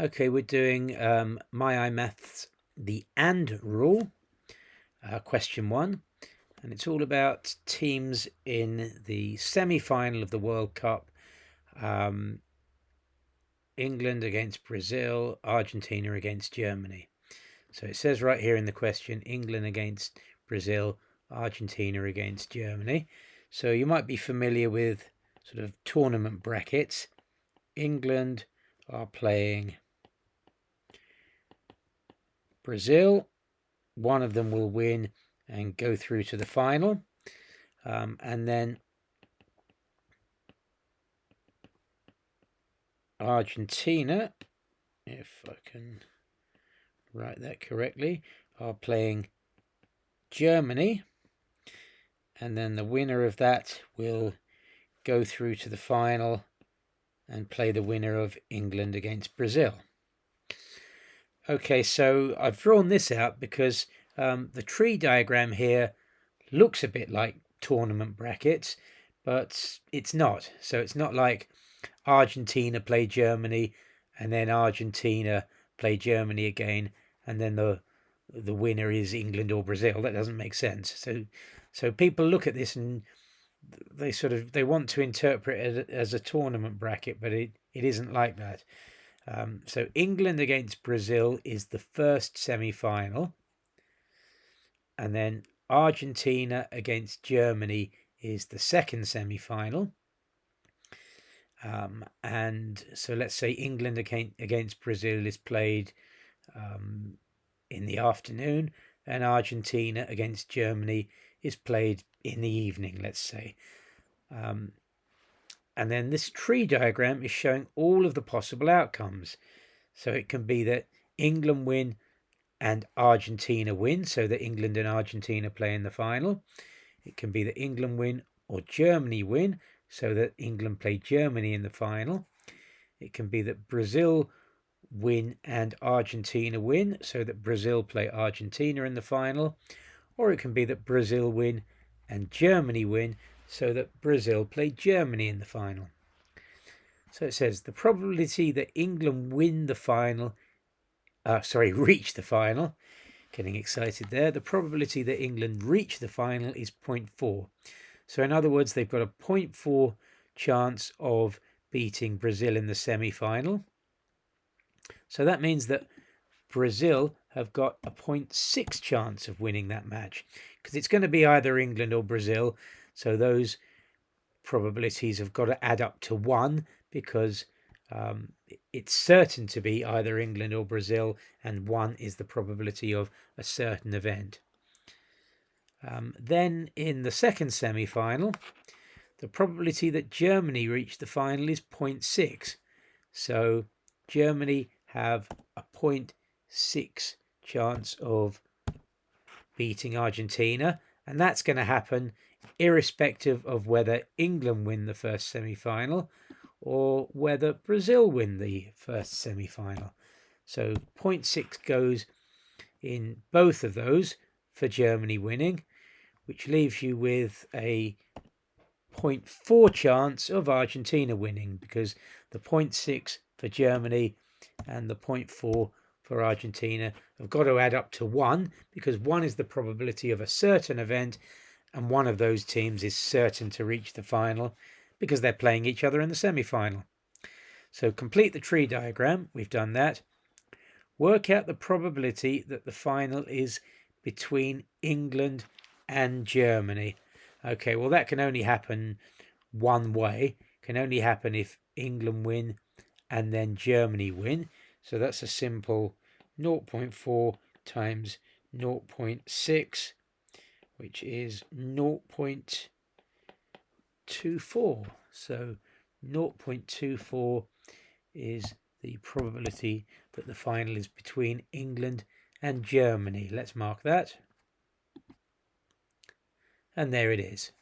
Okay, we're doing My iMaths, the AND rule, question 1, and it's all about teams in the semi-final of the World Cup. England against Brazil, Argentina against Germany. So it says right here in the question, England against Brazil, Argentina against Germany. So you might be familiar with sort of tournament brackets. England are playing Brazil. One of them will win and go through to the final. And then Argentina, if I can write that correctly, are playing Germany. And then the winner of that will go through to the final and play the winner of England against Brazil. Okay, so I've drawn this out because the tree diagram here looks a bit like tournament brackets, but it's not. So it's not like Argentina play Germany and then Argentina play Germany again, and then the winner is England or Brazil. That doesn't make sense. So people look at this and they want to interpret it as a tournament bracket, but it isn't like that. So England against Brazil is the first semi-final, and then Argentina against Germany is the second semi-final. And so let's say England against Brazil is played in the afternoon, and Argentina against Germany is played in the evening, let's say. And then this tree diagram is showing all of the possible outcomes. So it can be that England win and Argentina win, so that England and Argentina play in the final. It can be that England win or Germany win, so that England play Germany in the final. It can be that Brazil win and Argentina win, so that Brazil play Argentina in the final. Or it can be that Brazil win and Germany win, so that Brazil play Germany in the final. So it says the probability that England win the final, reach the final, getting excited there. The probability that England reach the final is 0.4. So in other words, they've got a 0.4 chance of beating Brazil in the semi-final. So that means that Brazil have got a 0.6 chance of winning that match, because it's going to be either England or Brazil. So those probabilities have got to add up to 1, because it's certain to be either England or Brazil, and 1 is the probability of a certain event. Then in the second semi-final, the probability that Germany reach the final is 0.6. So Germany have a 0.6 chance of beating Argentina, and that's going to happen irrespective of whether England win the first semi-final or whether Brazil win the first semi-final. So 0.6 goes in both of those for Germany winning, which leaves you with a 0.4 chance of Argentina winning, because the 0.6 for Germany and the 0.4 for Argentina have got to add up to 1, because 1 is the probability of a certain event, and one of those teams is certain to reach the final because they're playing each other in the semi-final. So complete the tree diagram. We've done that. Work out the probability that the final is between England and Germany. Okay, well, that can only happen one way. It can only happen if England win and then Germany win. So that's a simple 0.4 times 0.6, which is 0.24. So 0.24 is the probability that the final is between England and Germany. Let's mark that. And there it is.